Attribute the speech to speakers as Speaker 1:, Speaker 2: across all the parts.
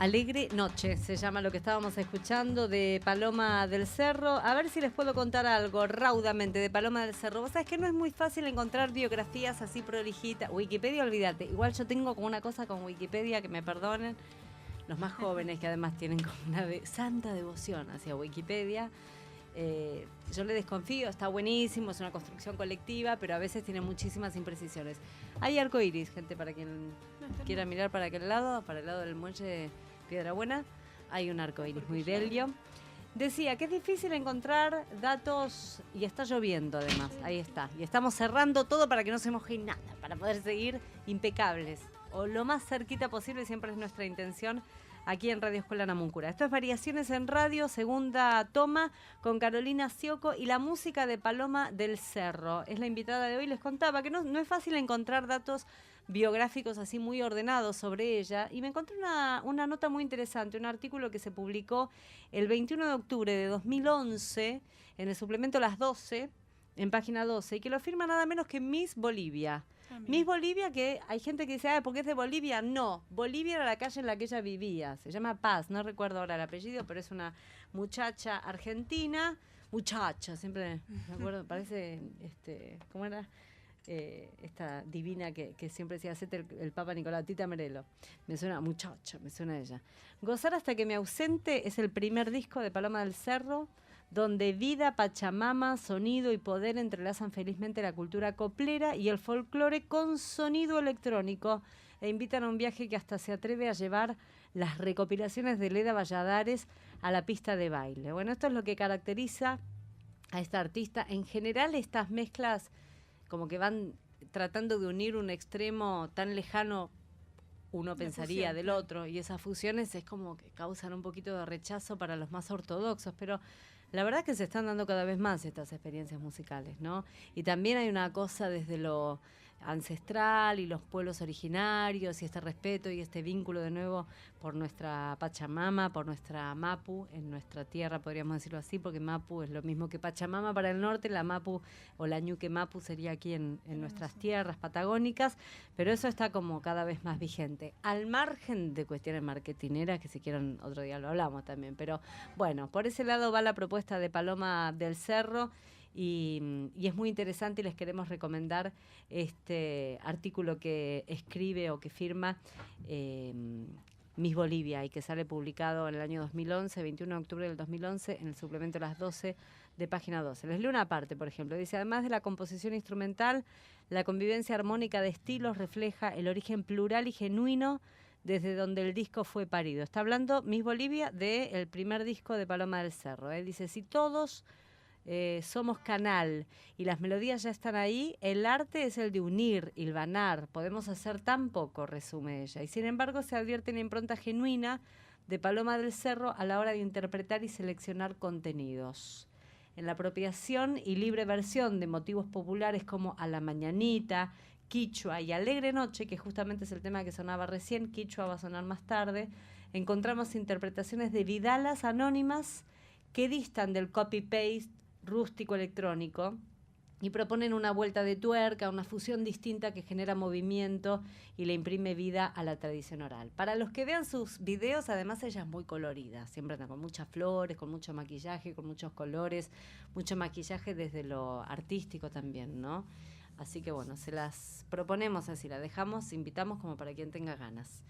Speaker 1: Alegre Noche se llama lo que estábamos escuchando de Paloma del Cerro. A ver si les puedo contar algo raudamente de Paloma del Cerro. Vos sabés que no es muy fácil encontrar biografías así prolijitas. Wikipedia, olvídate. Igual yo tengo como una cosa con Wikipedia, que me perdonen los más jóvenes, que además tienen como una santa devoción hacia Wikipedia. Yo le desconfío, está buenísimo, es una construcción colectiva, pero a veces tiene muchísimas imprecisiones. Hay arcoiris, gente, para quien quiera mirar para aquel lado, para el lado del muelle Piedra Buena, hay un arcoiris muy bello. Decía que es difícil encontrar datos, y está lloviendo además, ahí está. Y estamos cerrando todo para que no se moje nada, para poder seguir impecables, o lo más cerquita posible, siempre es nuestra intención, aquí en Radio Escuela Namuncura. Esto es Variaciones en Radio, segunda toma, con Carolina Cioco y la música de Paloma del Cerro. Es la invitada de hoy. Les contaba que no es fácil encontrar datos biográficos así muy ordenados sobre ella, y me encontré una nota muy interesante, un artículo que se publicó el 21 de octubre de 2011 en el suplemento Las 12, en página 12, y que lo firma nada menos que Miss Bolivia. Miss Bolivia, que hay gente que dice, ¿por qué es de Bolivia? No, Bolivia era la calle en la que ella vivía, se llama Paz, no recuerdo ahora el apellido, pero es una muchacha argentina, siempre me acuerdo, parece, ¿cómo era? Esta divina que siempre decía hacete el Papa Nicolau, Tita Merelo. Me suena muchacha, me suena ella. Gozar hasta que me ausente es el primer disco de Paloma del Cerro, donde vida, pachamama, sonido y poder entrelazan felizmente la cultura coplera y el folclore con sonido electrónico, e invitan a un viaje que hasta se atreve a llevar las recopilaciones de Leda Valladares a la pista de baile. Bueno, esto es lo que caracteriza a esta artista. En general, estas mezclas como que van tratando de unir un extremo tan lejano, uno pensaría, fusión, del otro, y esas fusiones es como que causan un poquito de rechazo para los más ortodoxos, pero la verdad es que se están dando cada vez más estas experiencias musicales, ¿no? Y también hay una cosa desde lo ancestral y los pueblos originarios y este respeto y este vínculo de nuevo por nuestra Pachamama, por nuestra Mapu, en nuestra tierra podríamos decirlo así, porque Mapu es lo mismo que Pachamama para el norte, la Mapu o la Ñuque Mapu sería aquí en nuestras tierras patagónicas, pero eso está como cada vez más vigente, al margen de cuestiones marketineras que si quieren otro día lo hablamos también, pero bueno, por ese lado va la propuesta de Paloma del Cerro. Y es muy interesante y les queremos recomendar este artículo que escribe o que firma Miss Bolivia, y que sale publicado en el año 2011, 21 de octubre del 2011, en el suplemento Las 12 de página 12. Les leo una parte, por ejemplo. Dice, además de la composición instrumental, la convivencia armónica de estilos refleja el origen plural y genuino desde donde el disco fue parido. Está hablando Miss Bolivia del primer disco de Paloma del Cerro. Dice, si todos somos canal y las melodías ya están ahí, el arte es el de unir, hilvanar, podemos hacer tan poco, resume ella, y sin embargo se advierte la impronta genuina de Paloma del Cerro a la hora de interpretar y seleccionar contenidos. En la apropiación y libre versión de motivos populares como A la Mañanita, Quichua y Alegre Noche, que justamente es el tema que sonaba recién, Quichua va a sonar más tarde, encontramos interpretaciones de vidalas anónimas que distan del copy-paste rústico electrónico y proponen una vuelta de tuerca, una fusión distinta que genera movimiento y le imprime vida a la tradición oral. Para los que vean sus videos, además ella es muy colorida, siempre anda con muchas flores, con mucho maquillaje, con muchos colores, mucho maquillaje desde lo artístico también, ¿no? Así que bueno, se las proponemos así, la dejamos, invitamos como para quien tenga ganas.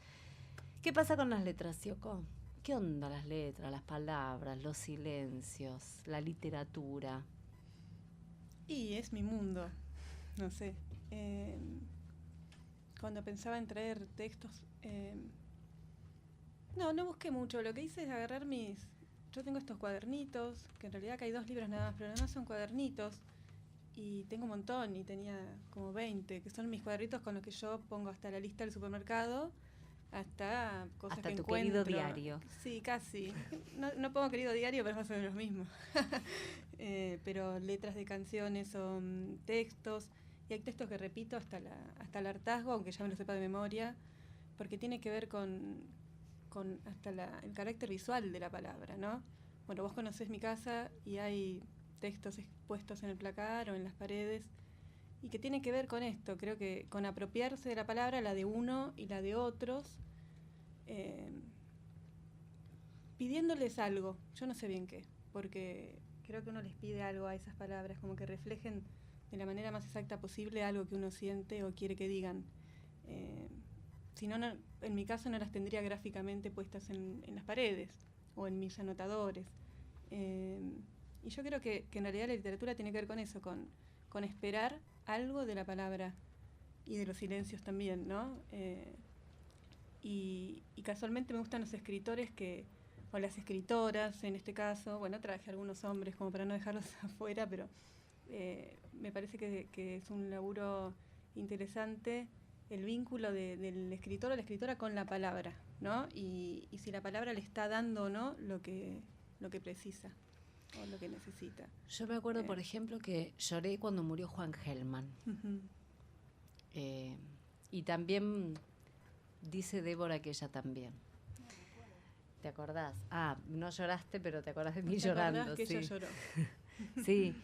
Speaker 1: ¿Qué pasa con las letras, Cioco? ¿Qué onda las letras, las palabras, los silencios, la literatura?
Speaker 2: Y es mi mundo, no sé. Cuando pensaba en traer textos, no busqué mucho. Lo que hice es agarrar yo tengo estos cuadernitos, que en realidad acá hay 2 libros nada más, pero nada más son cuadernitos. Y tengo un montón, y tenía como 20, que son mis cuadernitos con los que yo pongo hasta la lista del supermercado, hasta cosas
Speaker 1: hasta
Speaker 2: que
Speaker 1: tu
Speaker 2: encuentro.
Speaker 1: Querido diario.
Speaker 2: Sí, casi. No pongo querido diario, pero es más o menos lo mismo. Pero letras de canciones o textos, y hay textos que repito hasta el hartazgo, aunque ya me lo sepa de memoria, porque tiene que ver con hasta el carácter visual de la palabra, ¿no? Bueno, vos conocés mi casa y hay textos expuestos en el placar o en las paredes, y que tiene que ver con esto, creo que con apropiarse de la palabra, la de uno y la de otros, pidiéndoles algo, yo no sé bien qué, porque creo que uno les pide algo a esas palabras, como que reflejen de la manera más exacta posible algo que uno siente o quiere que digan. Si no, en mi caso no las tendría gráficamente puestas en las paredes o en mis anotadores. Y yo creo que en realidad la literatura tiene que ver con eso, con esperar algo de la palabra y de los silencios también, ¿no? Y casualmente me gustan los escritores o las escritoras en este caso. Bueno, traje algunos hombres como para no dejarlos afuera, pero me parece que es un laburo interesante el vínculo del escritor o la escritora con la palabra, ¿no? Y si la palabra le está dando o no lo que precisa o lo que necesita.
Speaker 1: Yo me acuerdo, por ejemplo, que lloré cuando murió Juan Gelman.
Speaker 2: Uh-huh.
Speaker 1: Y también dice Débora que ella también. ¿Te acordás? Ah, no lloraste, pero te acordás de mí llorando.
Speaker 2: ¿Te acordás que
Speaker 1: sí.
Speaker 2: ella lloró?
Speaker 1: Sí.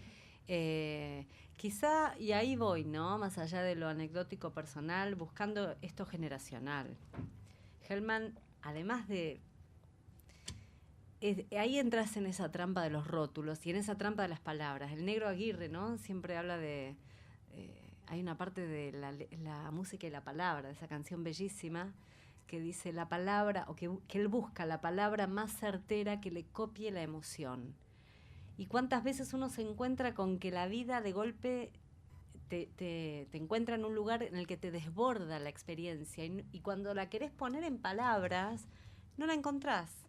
Speaker 1: Quizá, y ahí voy, ¿no? Más allá de lo anecdótico personal, buscando esto generacional. Gelman, además de... ahí entras en esa trampa de los rótulos y en esa trampa de las palabras. El Negro Aguirre, ¿no? Siempre habla de... hay una parte de la música y la palabra, de esa canción bellísima, que dice la palabra, o que él busca la palabra más certera que le copie la emoción. Y cuántas veces uno se encuentra con que la vida de golpe te encuentra en un lugar en el que te desborda la experiencia y cuando la querés poner en palabras, no la encontrás.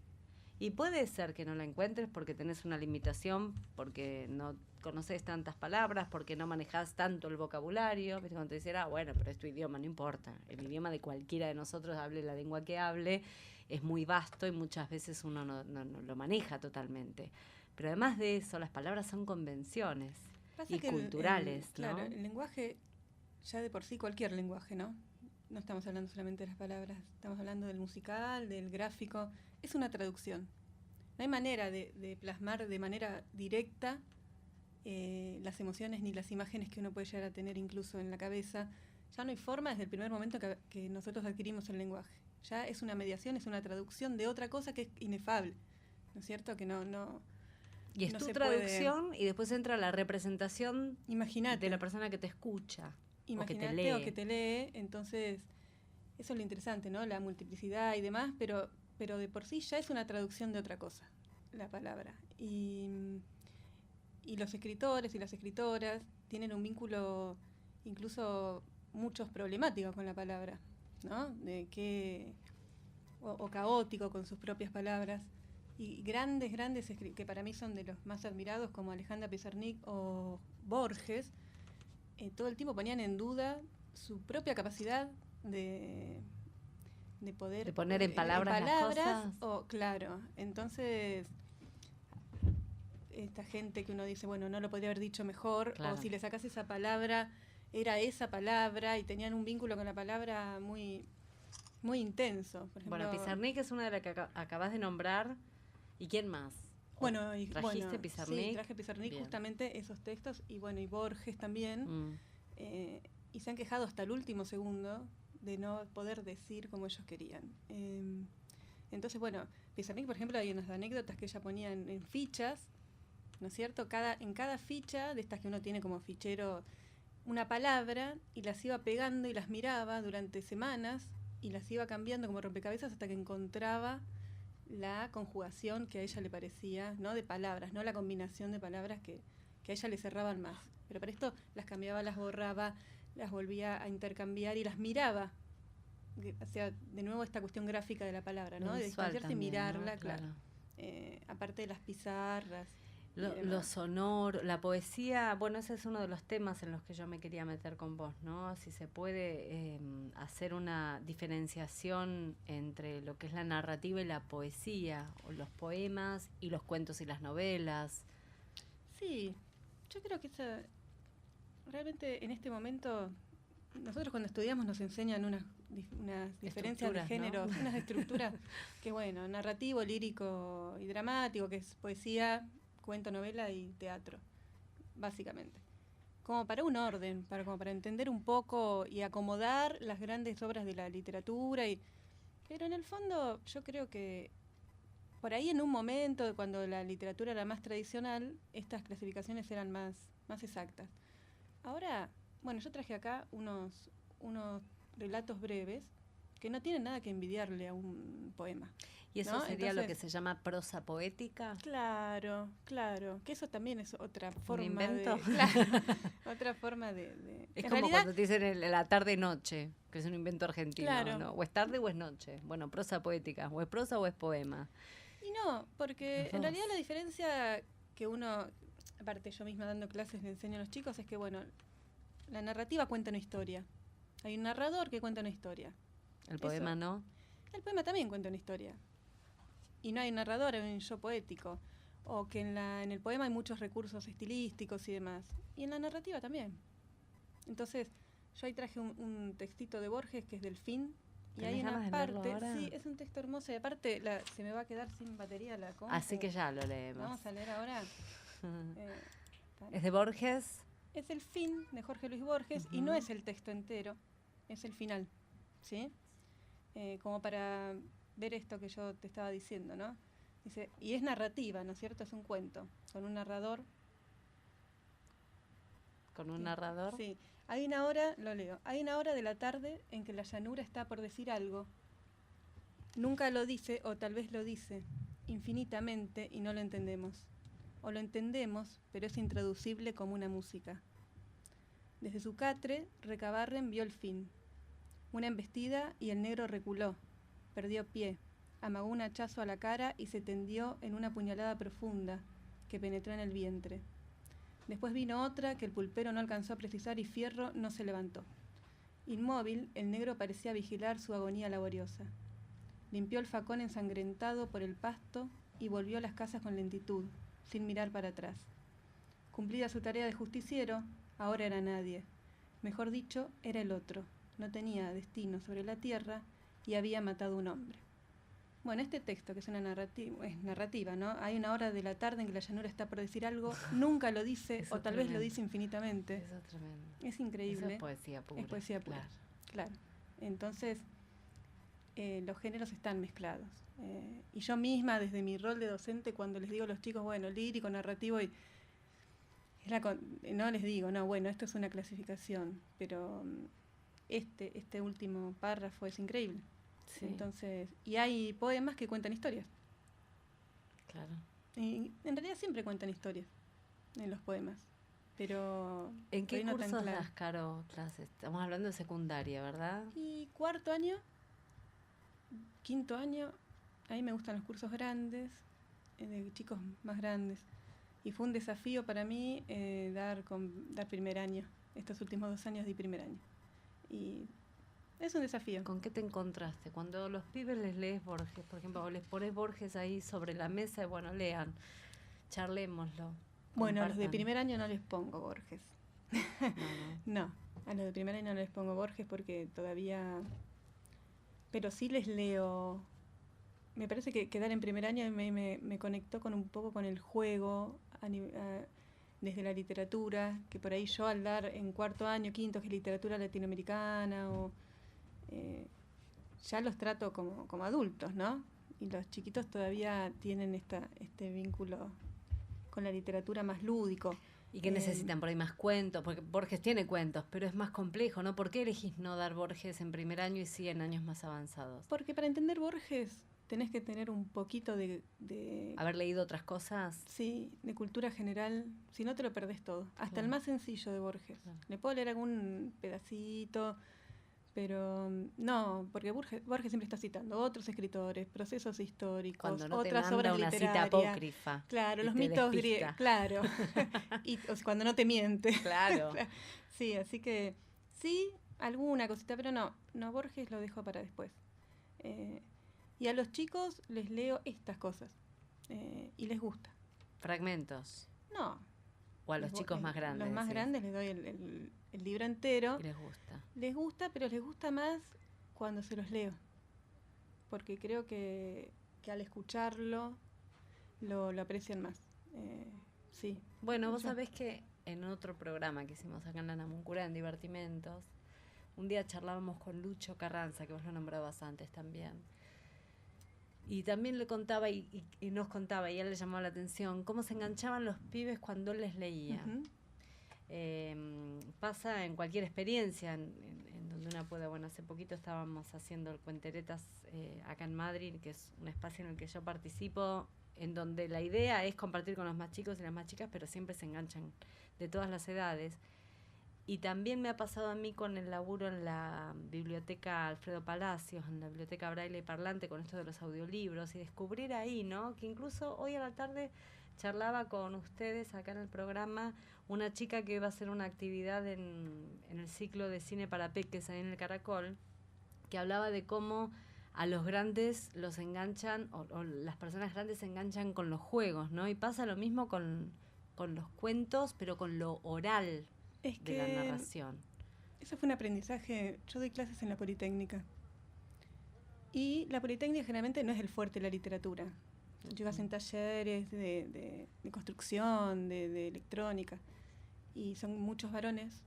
Speaker 1: Y puede ser que no la encuentres porque tenés una limitación, porque no conoces tantas palabras, porque no manejás tanto el vocabulario. ¿Viste? Cuando te dicen, bueno, pero es tu idioma, no importa. El idioma de cualquiera de nosotros, hable la lengua que hable, es muy vasto y muchas veces uno no lo maneja totalmente. Pero además de eso, las palabras son convenciones y culturales, ¿no?
Speaker 2: Claro, el lenguaje, ya de por sí cualquier lenguaje, ¿no? No estamos hablando solamente de las palabras, estamos hablando del musical, del gráfico. Es una traducción. No hay manera de plasmar de manera directa las emociones ni las imágenes que uno puede llegar a tener incluso en la cabeza. Ya no hay forma desde el primer momento que nosotros adquirimos el lenguaje. Ya es una mediación, es una traducción de otra cosa que es inefable, ¿no es cierto? Que no
Speaker 1: y es
Speaker 2: no
Speaker 1: tu
Speaker 2: se
Speaker 1: traducción
Speaker 2: puede...
Speaker 1: y después entra la representación
Speaker 2: Imagínate.
Speaker 1: de la persona que te escucha.
Speaker 2: Imagínate o que te lee. Entonces, eso es lo interesante, ¿no? La multiplicidad y demás, pero de por sí ya es una traducción de otra cosa, la palabra. Y los escritores y las escritoras tienen un vínculo incluso muchos problemáticos con la palabra, ¿no? O caótico con sus propias palabras. Y grandes que para mí son de los más admirados, como Alejandra Pizarnik o Borges, todo el tiempo ponían en duda su propia capacidad de poder...
Speaker 1: De poner en palabras las cosas.
Speaker 2: Claro, entonces esta gente que uno dice, bueno, no lo podría haber dicho mejor, claro. O si le sacás esa palabra, era esa palabra, y tenían un vínculo con la palabra muy, muy intenso. Por ejemplo,
Speaker 1: bueno, Pizarnik es una de las que acabas de nombrar. ¿Y quién más?
Speaker 2: Bueno,
Speaker 1: ¿Trajiste Pizarnik?
Speaker 2: Sí, traje Pizarnik. Bien. Justamente esos textos, y bueno, y Borges también. Y se han quejado hasta el último segundo de no poder decir como ellos querían. Entonces, bueno, Pizarnik, por ejemplo, hay unas anécdotas que ella ponía en fichas, ¿no es cierto? En cada ficha, de estas que uno tiene como fichero, una palabra, y las iba pegando y las miraba durante semanas, y las iba cambiando como rompecabezas hasta que encontraba la conjugación que a ella le parecía, ¿no? De palabras, no la combinación de palabras que a ella le cerraban más. Pero para esto las cambiaba, las borraba, las volvía a intercambiar y las miraba. O sea, de nuevo esta cuestión gráfica de la palabra, ¿no? De distanciarse y mirarla, ¿no? Claro. Aparte de las pizarras.
Speaker 1: Lo sonoro, la poesía, bueno, ese es uno de los temas en los que yo me quería meter con vos, ¿no? Si se puede hacer una diferenciación entre lo que es la narrativa y la poesía, o los poemas y los cuentos y las novelas.
Speaker 2: Sí, yo creo que realmente en este momento, nosotros cuando estudiamos nos enseñan unas diferencias de género, ¿no? Unas estructuras que, bueno, narrativo, lírico y dramático, que es poesía, cuento, novela y teatro, básicamente. Como para un orden, como para entender un poco y acomodar las grandes obras de la literatura. Pero en el fondo yo creo que por ahí en un momento, cuando la literatura era más tradicional, estas clasificaciones eran más exactas. Ahora, bueno, yo traje acá unos relatos breves que no tienen nada que envidiarle a un poema.
Speaker 1: ¿Y eso sería lo que se llama prosa poética?
Speaker 2: Claro, que eso también es otra forma
Speaker 1: ¿Un invento?
Speaker 2: Claro, otra forma de
Speaker 1: es como cuando te dicen la tarde-noche, que es un invento argentino, claro. ¿No? O es tarde o es noche. Bueno, prosa poética, o es prosa o es poema.
Speaker 2: Y no, porque en realidad la diferencia que uno, aparte yo misma dando clases le enseño a los chicos, es que bueno, la narrativa cuenta una historia. Hay un narrador que cuenta una historia.
Speaker 1: ¿El poema no?
Speaker 2: El poema también cuenta una historia. Y no hay un narrador, hay un yo poético. O que en el poema hay muchos recursos estilísticos y demás. Y en la narrativa también. Entonces, yo ahí traje un textito de Borges que es Delfín. Y hay una parte, sí, es un texto hermoso. Y aparte, se me va a quedar sin batería la compu.
Speaker 1: Así que ya lo leemos.
Speaker 2: Vamos a leer ahora.
Speaker 1: ¿Es de Borges?
Speaker 2: Es el fin de Jorge Luis Borges y no es el texto entero, es el final, ¿sí? Como para ver esto que yo te estaba diciendo, ¿no? Dice, y es narrativa, ¿no es cierto? Es un cuento, con un narrador.
Speaker 1: ¿Con un narrador?
Speaker 2: Sí. Hay una hora, lo leo, hay una hora de la tarde en que la llanura está por decir algo. Nunca lo dice, o tal vez lo dice, infinitamente, y no lo entendemos. O lo entendemos, pero es intraducible como una música. Desde su catre, Recabarren vio el fin. Una embestida y el negro reculó, perdió pie, amagó un hachazo a la cara y se tendió en una puñalada profunda que penetró en el vientre. Después vino otra que el pulpero no alcanzó a precisar y Fierro no se levantó. Inmóvil, el negro parecía vigilar su agonía laboriosa. Limpió el facón ensangrentado por el pasto y volvió a las casas con lentitud, sin mirar para atrás. Cumplida su tarea de justiciero, ahora era nadie. Mejor dicho, era el otro. No tenía destino sobre la tierra y había matado un hombre. Bueno, este texto, que es una narrativa, ¿no? Hay una hora de la tarde en que la llanura está por decir algo, nunca lo dice, o tal vez lo dice infinitamente.
Speaker 1: Eso es tremendo.
Speaker 2: Es increíble.
Speaker 1: Eso es poesía pura.
Speaker 2: Es poesía pura, claro. Entonces, los géneros están mezclados. Y yo misma, desde mi rol de docente, cuando les digo a los chicos, bueno, lírico, narrativo, no les digo, no, bueno, esto es una clasificación, pero este último párrafo es increíble. Sí. Entonces, y hay poemas que cuentan historias.
Speaker 1: Claro.
Speaker 2: Y en realidad siempre cuentan historias en los poemas. Pero
Speaker 1: ¿en qué cursos das, Caro, clases? Estamos hablando de secundaria, ¿verdad?
Speaker 2: Y cuarto año, quinto año, ahí me gustan los cursos grandes, de chicos más grandes. Y fue un desafío para mí dar primer año. Estos últimos 2 años di primer año. Y es un desafío.
Speaker 1: ¿Con qué te encontraste? Cuando a los pibes les lees Borges, por ejemplo, o les pones Borges ahí sobre la mesa, y bueno, lean, charlémoslo.
Speaker 2: Bueno, a los de primer año no les pongo Borges. No, a los de primer año no les pongo Borges porque todavía... Pero sí les leo... Me parece que quedar en primer año me conectó con un poco con el juego, desde la literatura, que por ahí yo al dar en cuarto año, quinto, que es literatura latinoamericana, ya los trato como adultos, ¿no? Y los chiquitos todavía tienen este vínculo con la literatura más lúdico.
Speaker 1: ¿Y qué necesitan por ahí más cuentos? Porque Borges tiene cuentos, pero es más complejo, ¿no? ¿Por qué elegís no dar Borges en primer año y sí en años más avanzados?
Speaker 2: Porque para entender Borges tenés que tener un poquito de...
Speaker 1: ¿Haber leído otras cosas?
Speaker 2: Sí, de cultura general. Si no, te lo perdés todo. Hasta el más sencillo de Borges. Le puedo leer algún pedacito, pero no, porque Borges siempre está citando otros escritores, procesos históricos,
Speaker 1: cuando no
Speaker 2: otras
Speaker 1: te manda
Speaker 2: obras
Speaker 1: una
Speaker 2: literarias.
Speaker 1: Cita apócrifa.
Speaker 2: Claro, los mitos griegos. Claro. Y cuando no te miente.
Speaker 1: Claro.
Speaker 2: Sí, así que sí, alguna cosita, pero no, Borges lo dejo para después. Y a los chicos les leo estas cosas. Y les gusta.
Speaker 1: ¿Fragmentos?
Speaker 2: No.
Speaker 1: ¿O a los chicos más grandes?
Speaker 2: Los más grandes les doy el libro entero.
Speaker 1: ¿Y les gusta?
Speaker 2: Les gusta, pero les gusta más cuando se los leo. Porque creo que al escucharlo lo aprecian más. Sí.
Speaker 1: Bueno, vos sabés que en otro programa que hicimos acá en la Namuncurá, en Divertimentos, un día charlábamos con Lucho Carranza, que vos lo nombrabas antes también. Y también le contaba y nos contaba, y a él le llamaba la atención, cómo se enganchaban los pibes cuando él les leía. Pasa en cualquier experiencia en donde una pueda. Bueno, hace poquito estábamos haciendo el Cuenteretas acá en Madrid, que es un espacio en el que yo participo, en donde la idea es compartir con los más chicos y las más chicas, pero siempre se enganchan de todas las edades. Y también me ha pasado a mí con el laburo en la biblioteca Alfredo Palacios, en la biblioteca Braille y Parlante, con esto de los audiolibros, y descubrir ahí, ¿no? Que incluso hoy a la tarde charlaba con ustedes acá en el programa una chica que iba a hacer una actividad en el ciclo de cine para peques ahí en el Caracol, que hablaba de cómo a los grandes los enganchan, o las personas grandes se enganchan con los juegos, ¿no? Y pasa lo mismo con los cuentos, pero con lo oral de la narración.
Speaker 2: Eso fue un aprendizaje. Yo doy clases en la Politécnica. Y la Politécnica generalmente no es el fuerte de la literatura. Yo hacen talleres de construcción, de electrónica. Y son muchos varones.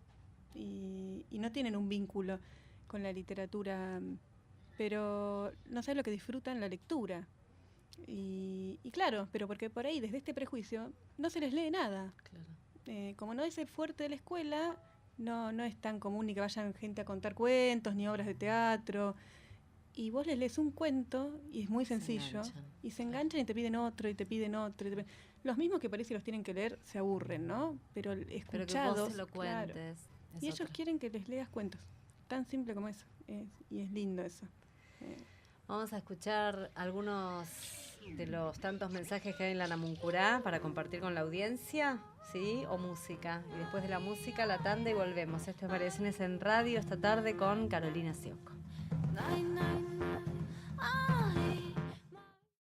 Speaker 2: Y no tienen un vínculo con la literatura. Pero no saben lo que disfrutan la lectura. Y claro, pero porque por ahí, desde este prejuicio, no se les lee nada.
Speaker 1: Claro.
Speaker 2: Como no es el fuerte de la escuela, no es tan común ni que vayan gente a contar cuentos ni obras de teatro. Y vos les lees un cuento y es muy sencillo. Y se enganchan y te piden otro y te piden otro. Los mismos que parece los tienen que leer se aburren, ¿no? Pero escuchados. Pero que vos se lo cuentes. Claro. Y ellos quieren que les leas cuentos. Tan simple como eso. Y es lindo eso.
Speaker 1: Vamos a escuchar algunos de los tantos mensajes que hay en la Namuncurá para compartir con la audiencia, ¿sí? O música. Y después de la música, la tanda y volvemos. Esto es Variaciones en Radio esta tarde con Carolina Sioco.